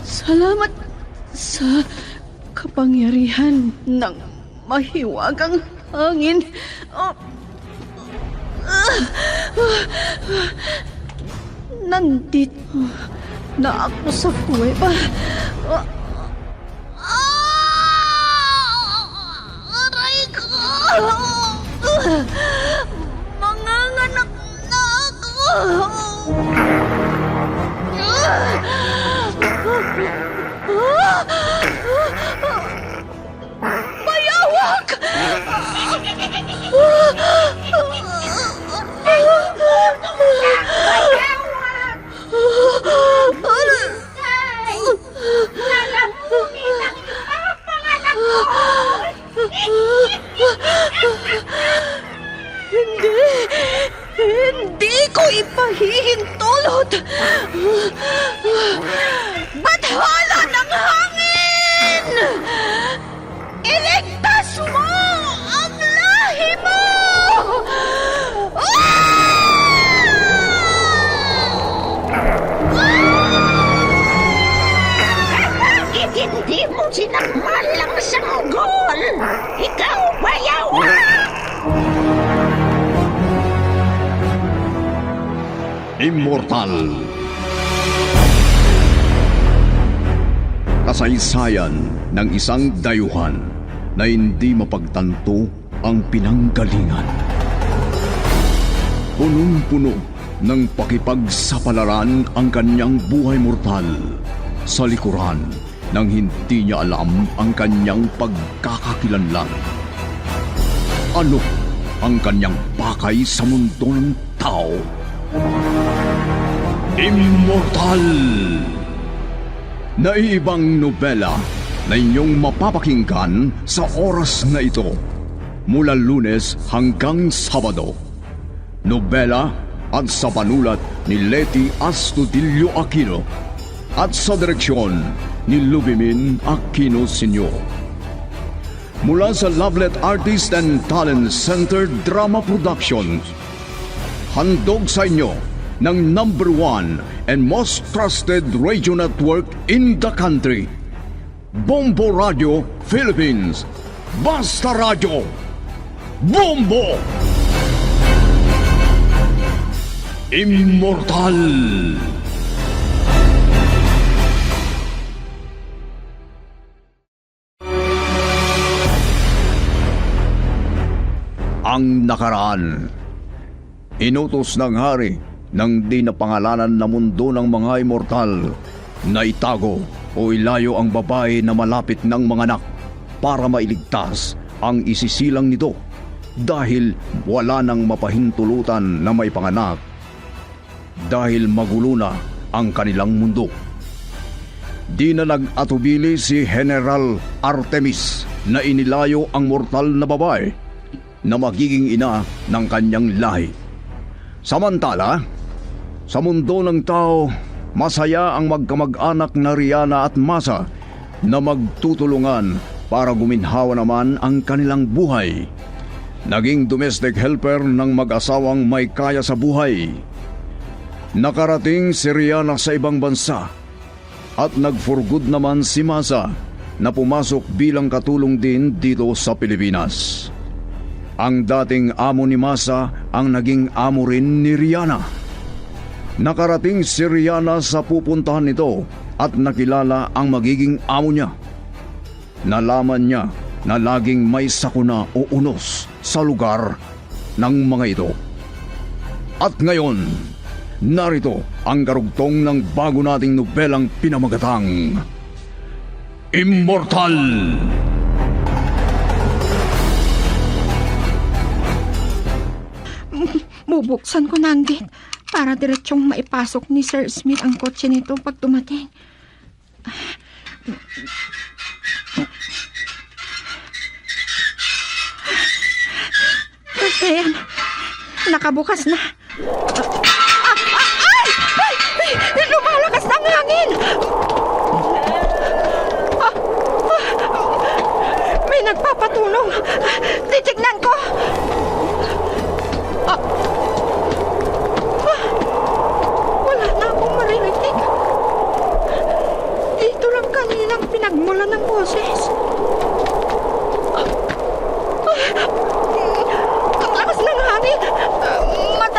Salamat sa kapangyarihan ng mahiwagang hangin. Nandito na ako sa kuweba. Aray ko! Manganganak na ako! Bayawak! Hindi ko ipahihintulot. Bathala ng hangin! Iligtas mo ang lahi mo! Bakit hindi mo sinakmal ang sanggol? Ikaw, bayawak! Immortal. Kasaysayan ng isang dayuhan na hindi mapagtanto ang pinanggalingan. Punong-puno ng pakipagsapalaran ang kanyang buhay mortal sa likuran nang hindi niya alam ang kanyang pagkakakilanlan. Ano ang kanyang pakay sa mundo ng tao? Immortal! Naiibang nobela na inyong mapapakinggan sa oras na ito mula Lunes hanggang Sabado. Nobela at sa panulat ni Leti Astudillo Aquino at sa direksyon ni Lubimin Aquino Sr. Mula sa Lovelet Artist and Talent Center Drama Productions, handog sa inyo ng #1 and most trusted radio network in the country, Bombo Radio Philippines. Basta Radio Bombo! Immortal! Ang nakaraan. Inutos ng hari ng di napangalanan na mundo ng mga immortal na itago o ilayo ang babae na malapit ng mga anak para mailigtas ang isisilang nito dahil wala nang mapahintulutan na may panganak dahil magulo na ang kanilang mundo. Di na nag-atubili si General Artemis na inilayo ang mortal na babae na magiging ina ng kanyang lahi. Samantala, sa mundo ng tao, masaya ang magkamag-anak na Riana at Masa na magtutulungan para guminhawa naman ang kanilang buhay. Naging domestic helper ng mag-asawang may kaya sa buhay. Nakarating si Riana sa ibang bansa at nag-for-good naman si Masa na pumasok bilang katulong din dito sa Pilipinas. Ang dating amo ni Masa ang naging amo rin ni Riana. Nakarating si Riana sa pupuntahan nito at nakilala ang magiging amo niya. Nalaman niya na laging may sakuna o unos sa lugar ng mga ito. At ngayon, narito ang karugtong ng bago nating nobelang pinamagatang Immortal! Bubuksan ko na ang gate para diretsong maipasok ni Sir Smith ang kotse nito pag dumating. Ayan, nakabukas na. Ay! Lumalakas na ang hangin! May nagpapatulong. Titignan ko.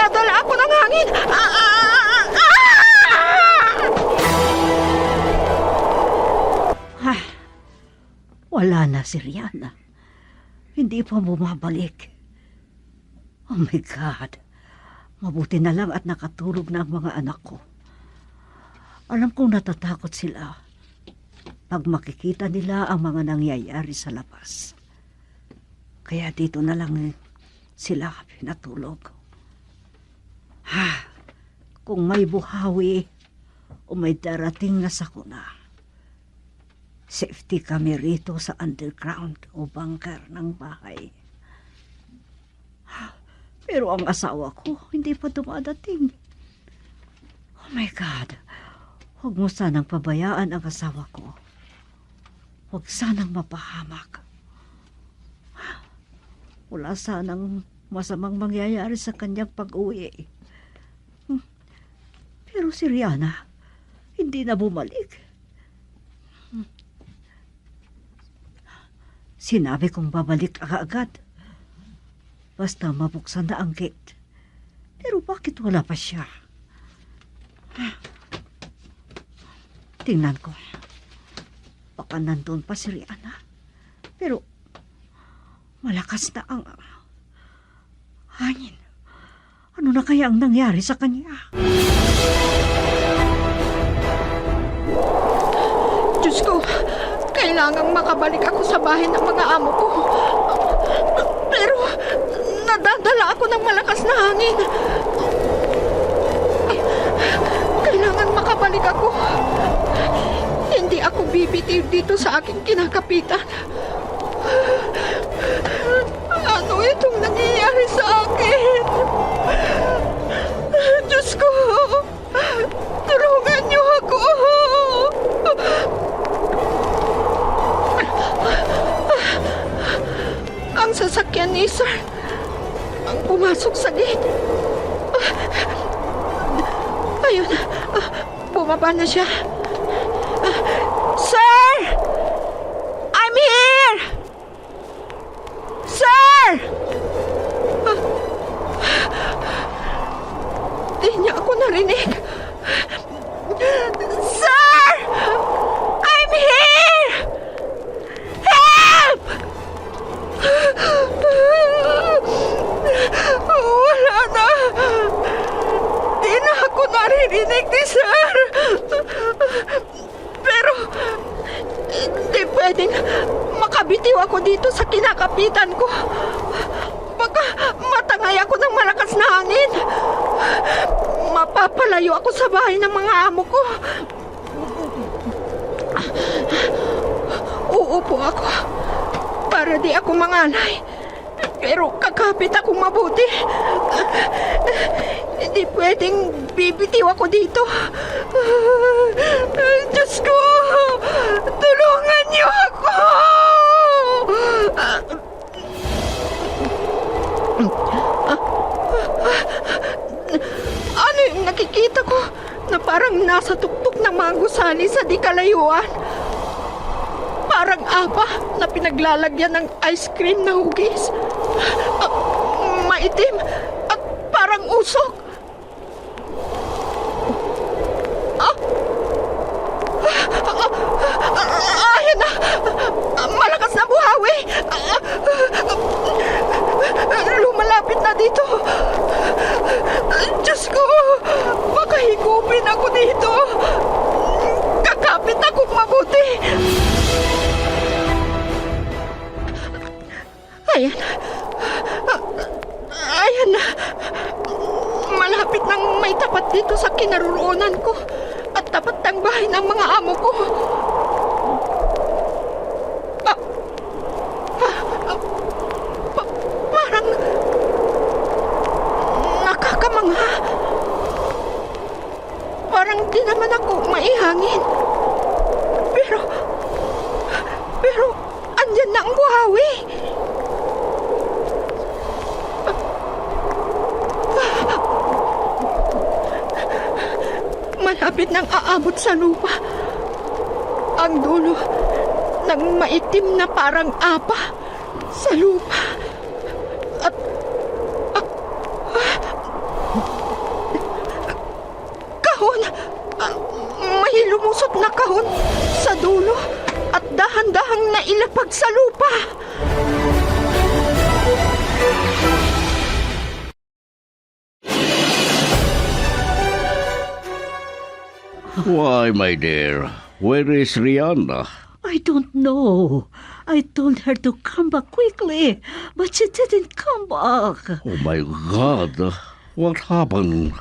Nadadala ako ng hangin! Ay, wala na si Rihanna. Hindi pa bumabalik. Oh my God. Mabuti na lang at nakatulog na ang mga anak ko. Alam kong natatakot sila pag makikita nila ang mga nangyayari sa labas. Kaya dito na lang sila pinatulog. Kung may buhawi o may darating na sakuna, safety kami rito sa underground o bunker ng bahay. Pero ang asawa ko hindi pa dumadating. Oh my God. Huwag mo sanang pabayaan ang asawa ko. Huwag sanang mapahamak. Wala sanang masamang mangyayari sa kanyang pag-uwi. Pero si Rihanna, hindi na bumalik. Sinabi kong babalik agad. Basta mabuksan na ang gate. Pero bakit wala pa siya? Tingnan ko. Baka nandun pa si Rihanna. Pero malakas na ang hangin. Ano na kaya ang nangyari sa kanya? Diyos ko, kailangang makabalik ako sa bahay ng mga amo ko. Pero nadadala ako ng malakas na hangin. Kailangan makabalik ako. Hindi ako bibitiw dito sa aking kinakapitan. Ano itong nangyayari sa akin? Diyos ko, tulungan niyo ako. Ang sasakyan ni Sir ang pumasok sa gate. Ayun, bumaba na siya. Sir! I'm here! Sir! Di niya ako narinig. Sir! I'm here! Help! Wala na. Di na ako naririnig ni Sir. Pero di pwedeng makabitiw ako dito sa kinakapitan ko. Baka matangay ako ng malakas na hangin. Mapapalayo ako sa bahay ng mga amo ko. Uupo ako para di ako mangalay. Pero kakapit akong mabuti. Hindi pwedeng bibitiw ako dito. Diyos ko, tulungan niyo ako. Ano yung nakikita ko na parang nasa tuktok ng mga gusali sa di kalayuan? Parang apa na pinaglalagyan ng ice cream na hugis. Maitim at parang usok. Ayan na! Malakas na buhawi! Lumalapit na dito. Diyos ko! Baka higupin ako dito. Kakapit akong mabuti. Ayan. Ayan na. Malapit nang may tapat dito sa kinaroroonan ko at tapat ng bahay ng mga amo ko. Parang nakakamangha. Parang di naman ako maihangin. Pero andyan na ang buhawi. Malapit nang aabot sa lupa ang dulo ng maitim na parang apa sa lupa. At Why, my dear? Where is Rihanna? I don't know. I told her to come back quickly, but she didn't come back. Oh, my God. What happened?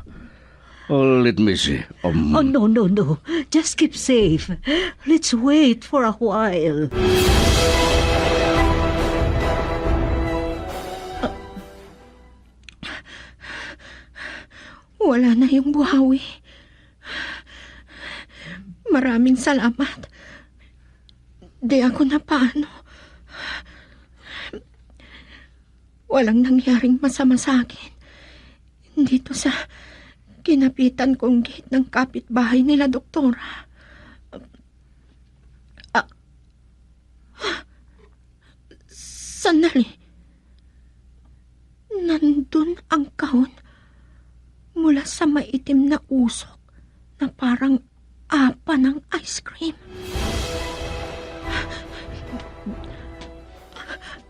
Let me see. Oh, no. Just keep safe. Let's wait for a while. Wala na yung buhawi. Maraming salamat. Di ako na paano. Walang nangyaring masama sa akin. Dito sa kinapitan kong gate ng kapitbahay nila, doktora. Sandali. Nandun ang kahon mula sa maitim na usok na parang apa ng ice cream.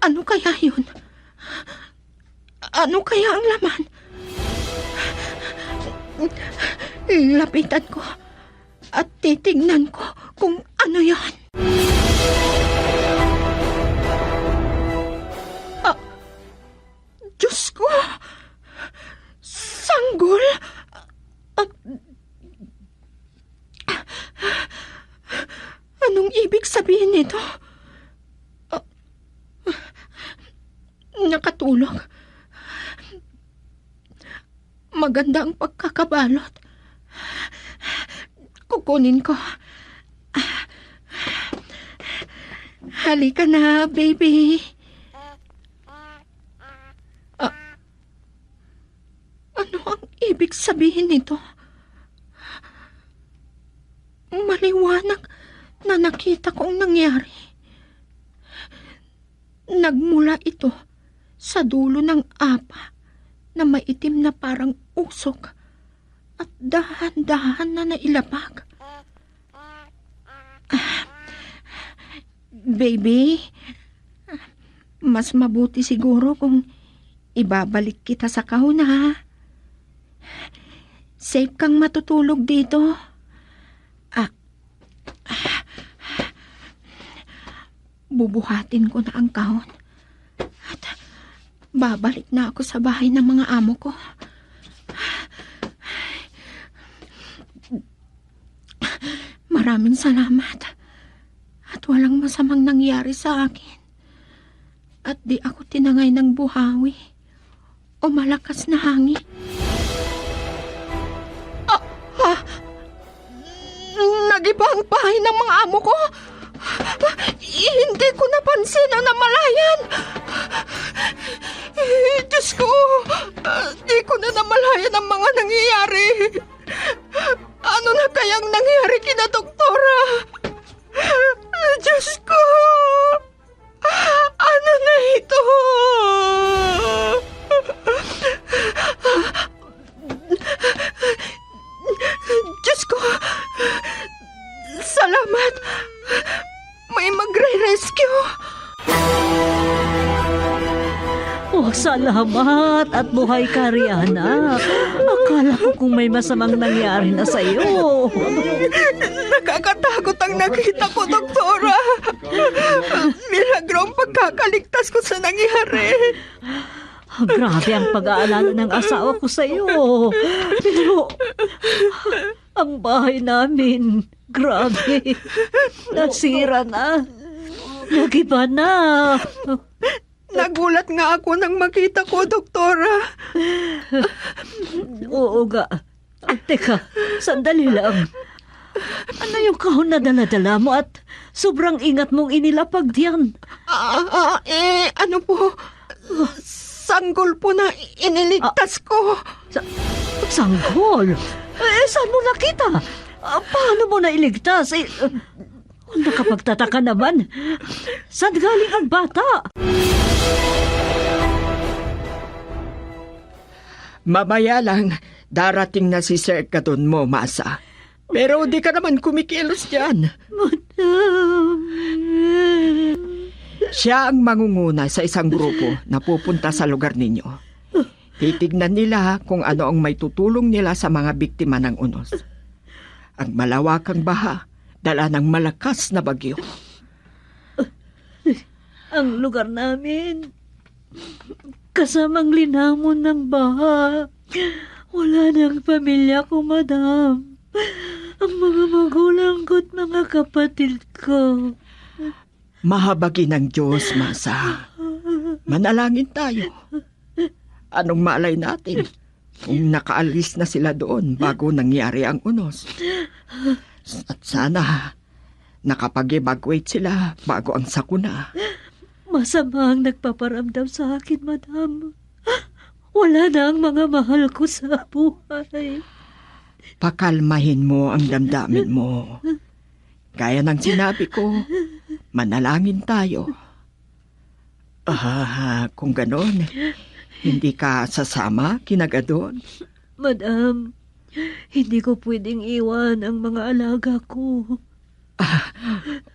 Ano kaya yun? Ano kaya ang laman? Lapitan ko at titignan ko kung ano yan. Diyos ko! Sanggol! Anong ibig sabihin nito? Nakatulog. Maganda ang pagkakabalot. Kukunin ko. Halika na, baby. Ano ang ibig sabihin nito? Maliwanag na nakita kong nangyari. Nagmula ito sa dulo ng apa na maitim na parang usok at dahan-dahan na nailapag. Baby, mas mabuti siguro kung ibabalik kita sa kahon, ha? Safe kang matutulog dito. Bubuhatin ko na ang kahon at babalik na ako sa bahay ng mga amo ko. Maraming salamat at walang masamang nangyari sa akin at di ako tinangay ng buhawi o malakas na hangin. Nagiba ang bahay ng mga amo ko. Hindi ko napansin ang namalayan. Diyos ko, di ko na namalayan ang mga nangyayari. Ano na kayang nangyari kina doktora? Diyos ko, ano na ito? Diyos ko, salamat. May magre-rescue. Oh, salamat at buhay ka, Rihanna. Akala ko kung may masamang nangyari na sa'yo. Nakakatakot ang nakita ko, doktora. Milagro ang pagkakaligtas ko sa nangyari. Grabe ang pag-aalala ng asawa ko sa'yo. Pero, ang bahay namin, grabe. Nasira na. Nagiba na. Nagulat nga ako nang makita ko, doktora. Oo nga. Teka, sandali lang. Ano yung kahon na dala-dala mo at sobrang ingat mong inilapag diyan? Ano po? Sanggol po na iniligtas ko. Sanggol? Saan mo nakita? Paano mo nailigtas? Nakapagtataka naman. Saan galing ang bata? Mamaya lang, darating na si Sir Kadon mo, Masa. Pero di ka naman kumikilos dyan. Siya ang mangunguna sa isang grupo na pupunta sa lugar ninyo. Titignan nila kung ano ang may tutulong nila sa mga biktima ng unos. Ang malawakang baha, dala ng malakas na bagyo. Ang lugar namin, kasamang linamon ng baha. Wala nang pamilya ko, madam. Ang mga magulang ko't mga kapatid ko. Mahabagin ng Diyos, Masa. Manalangin tayo. Anong malay natin kung nakaalis na sila doon bago nangyari ang unos? At sana nakapag-evacuate sila bago ang sakuna. Masama ang nagpaparamdam sa akin, madam. Wala na ang mga mahal ko sa buhay. Pakalmahin mo ang damdamin mo. Gaya ng sinabi ko, manalangin tayo. Kung ganon, hindi ka sasama kinagadon? Madam, hindi ko pwedeng iwan ang mga alaga ko.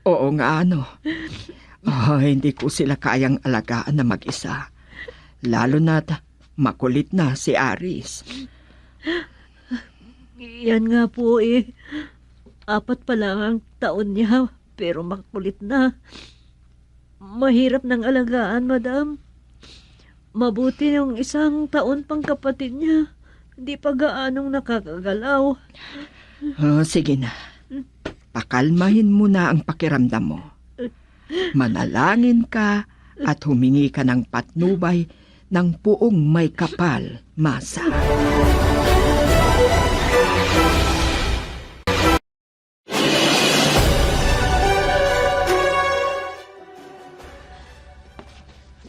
Oo nga, ano. Hindi ko sila kayang alagaan na mag-isa. Lalo na't makulit na si Aris. Yan nga po eh. 4 pa lang ang taon niya, pero makulit na. Mahirap ng alagaan, madam. Mabuti yung 1 taon pang kapatid niya. Hindi pa gaanong nakakagalaw. Sige na. Pakalmahin mo na ang pakiramdam mo. Manalangin ka at humingi ka ng patnubay ng puong may kapal, Masa.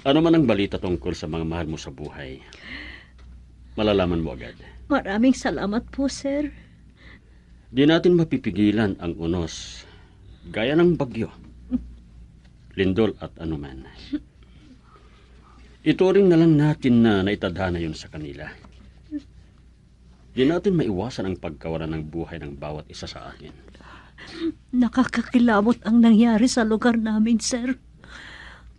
Ano man ang balita tungkol sa mga mahal mo sa buhay, malalaman mo agad. Maraming salamat po, sir. Di natin mapipigilan ang unos, gaya ng bagyo, lindol at anuman. Ituring na lang natin na naitadhana yun sa kanila. Di natin maiwasan ang pagkawalan ng buhay ng bawat isa sa atin. Nakakakilabot ang nangyari sa lugar namin, sir.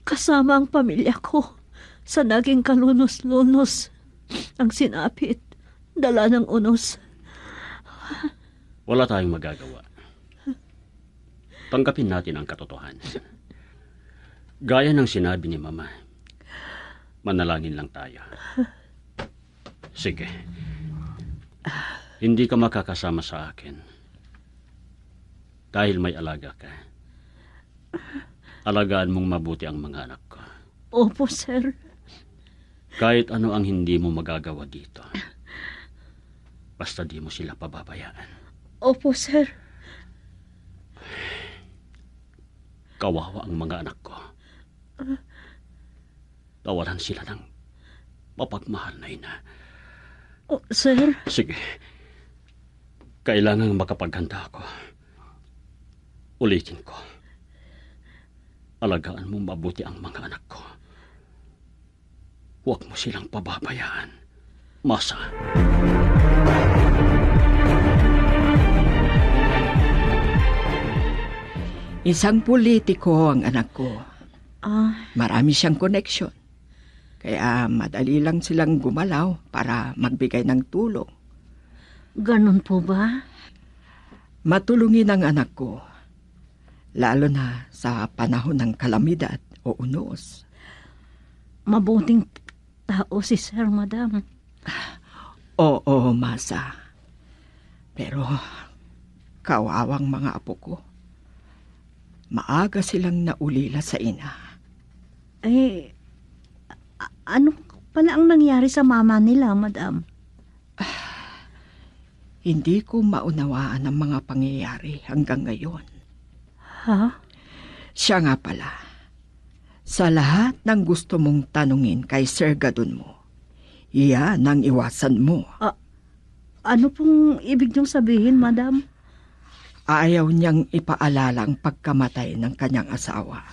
Kasama ang pamilya ko sa naging kalunos-lunos. Ang sinapit, dala ng unos. Wala tayong magagawa. Tanggapin natin ang katotohanan. Gaya ng sinabi ni Mama, manalangin lang tayo. Sige. Hindi ka makakasama sa akin dahil may alaga ka. Alagaan mong mabuti ang mga anak ko. Opo, sir. Kahit ano ang hindi mo magagawa dito. Basta di mo sila pababayaan. Opo, sir. Kawawa ang mga anak ko. Tawaran sila ng mapagmahal na ina. Oh, sir. Sige. Kailangang makapaghanda ako. Ulitin ko. Alagaan mo mabuti ang mga anak ko. Huwag mo silang pababayaan. Masa. Isang politiko ang anak ko. Ah, Marami siyang koneksyon. Kaya madali lang silang gumalaw para magbigay ng tulong. ganun po ba? Matulungin ang anak ko. Lalo na sa panahon ng kalamidad o unos. Mabuting tao si sir, madam. Oo, Masa. Pero kawawang mga apo ko. Maaga silang naulila sa ina. Eh, ano pala ang nangyari sa mama nila, madam? Hindi ko maunawaan ang mga pangyayari hanggang ngayon. Ha? Siya nga pala. Sa lahat ng gusto mong tanungin kay Sir Gadon mo, iyan ang iwasan mo. Ano pong ibig niyong sabihin, madam? Ayaw niyang ipaalala ang pagkamatay ng kanyang asawa.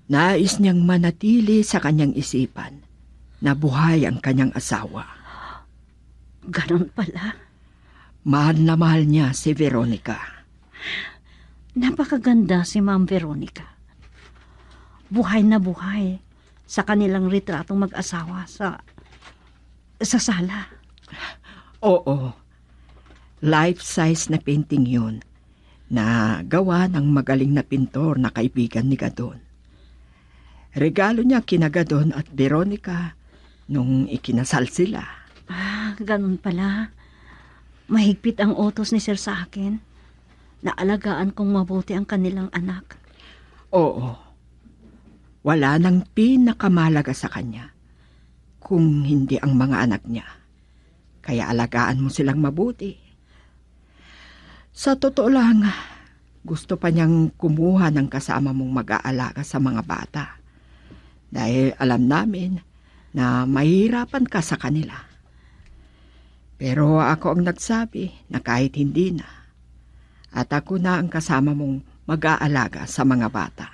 Nais niyang manatili sa kanyang isipan na buhay ang kanyang asawa. Ganon pala. Mahal na mahal niya si Veronica. Napakaganda si Ma'am Veronica. Buhay na buhay sa kanilang retratong mag-asawa sa sala. Oo. Life-size na painting yun na gawa ng magaling na pintor na kaibigan ni Gadon. Regalo niya kina Gadon at Veronica nung ikinasal sila. Ganun pala. Mahigpit ang utos ni Sir sa akin. Naalagaan kong mabuti ang kanilang anak. Oo. Wala nang pinakamalaga sa kanya kung hindi ang mga anak niya. Kaya alagaan mo silang mabuti. Sa totoo lang, gusto pa niyang kumuha ng kasama mong mag-aalaga sa mga bata. Dahil alam namin na mahirapan ka sa kanila. Pero ako ang nagsabi na kahit hindi na, at ako na ang kasama mong mag-aalaga sa mga bata.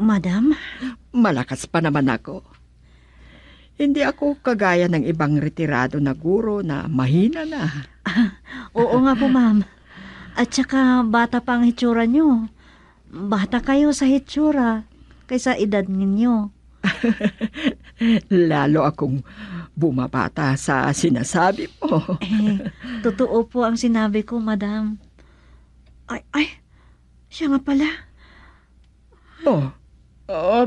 Madam? Malakas pa naman ako. Hindi ako kagaya ng ibang retirado na guro na mahina na. Oo nga po, ma'am. At saka bata pa ang hitsura nyo. Bata kayo sa hitsura kaysa edad ninyo. Lalo akong bumabata sa sinasabi mo. Totoo po ang sinabi ko, madam. Ay, siya nga pala.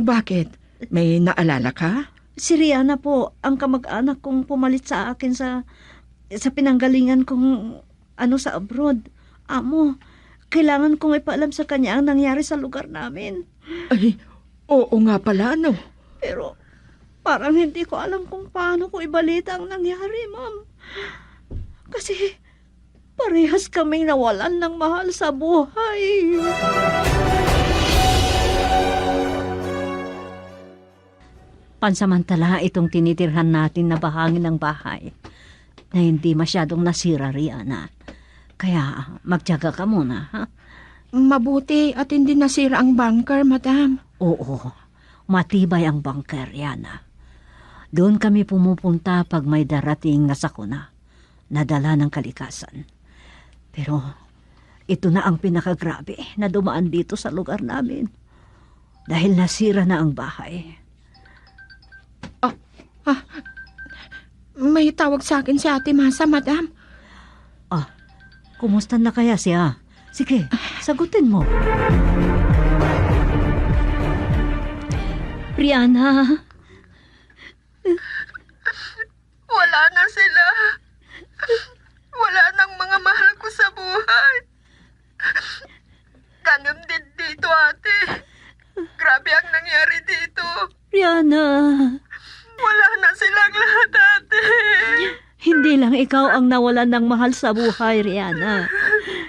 Bakit? May naalala ka? Si Rihanna po, ang kamag-anak kong pumalit sa akin sa pinanggalingan kong sa abroad. Amo, kailangan kong ipaalam sa kanya ang nangyari sa lugar namin. Ay, oo nga pala, no? Pero parang hindi ko alam kung paano ko ibalita ang nangyari, ma'am. Kasi parehas kaming nawalan ng mahal sa buhay. Pansamantala itong tinitirhan natin na bahagi ng bahay na hindi masyadong nasira, Rihanna. Kaya magtiyaga ka muna, ha? Mabuti at hindi nasira ang bunker, madam. Oo, matibay ang bunker, Rihanna. Doon kami pumupunta pag may darating na sakuna na dala ng kalikasan. Pero ito na ang pinakagrabe na dumaan dito sa lugar namin. Dahil nasira na ang bahay. May tawag sa akin si Ate Masa, madam. Kumusta na kaya siya? Sige, sagutin mo. Rihanna. Wala na sila. Wala nang mga mahal ko sa buhay. Ganun din dito, ate. Grabe ang nangyari dito. Rihanna. Wala na silang lahat, ate. Hindi lang ikaw ang nawalan ng mahal sa buhay, Rihanna.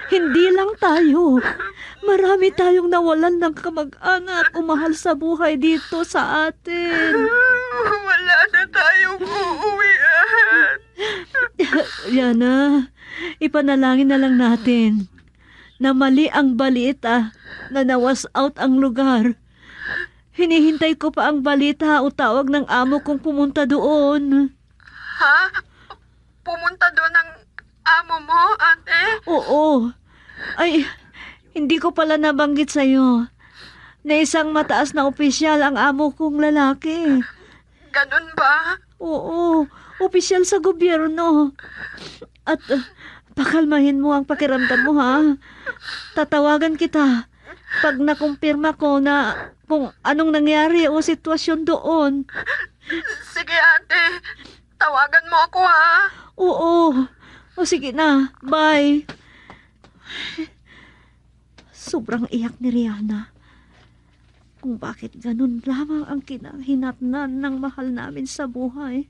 Hindi lang tayo. Marami tayong nawalan ng kamag-anak o mahal sa buhay dito sa atin. Wala na tayong uuwian. Rihanna, ipanalangin na lang natin na mali ang balita na nawas out ang lugar. Hinihintay ko pa ang balita o tawag ng amo kong pumunta doon. Ha? Pumunta doon ang amo mo, ate? Oo. Ay, hindi ko pala nabanggit sa'yo na isang mataas na opisyal ang amo kong lalaki. Ganun ba? Oo, opisyal sa gobyerno. At pakalmahin mo ang pakiramdam mo, ha? Tatawagan kita pag nakumpirma ko na kung anong nangyari o sitwasyon doon. Sige, ate. Tawagan mo ako, ha? Oo. O sige na, bye. Sobrang iyak ni Rihanna. Kung bakit ganun lamang ang kinahinatnan ng mahal namin sa buhay.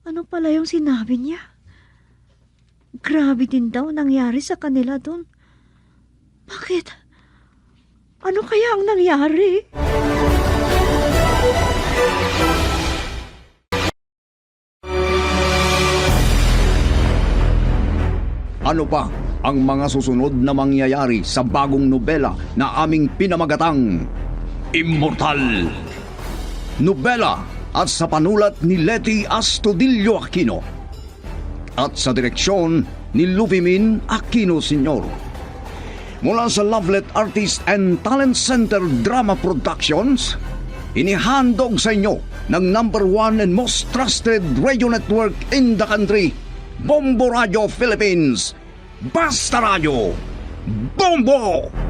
Ano pala yung sinabi niya? Grabe din daw nangyari sa kanila doon. Bakit? Ano kaya ang nangyari? Ano pa ang mga susunod na mangyayari sa bagong nobela na aming pinamagatang Immortal? Nobela at sa panulat ni Leti Astudillo Aquino at sa direksyon ni Lupimin Aquino Sr. Mula sa Lovelet Artist and Talent Center Drama Productions, inihandog sa inyo ng #1 and most trusted radio network in the country, Bombo Radio Philippines. Basta Radio, Bombo!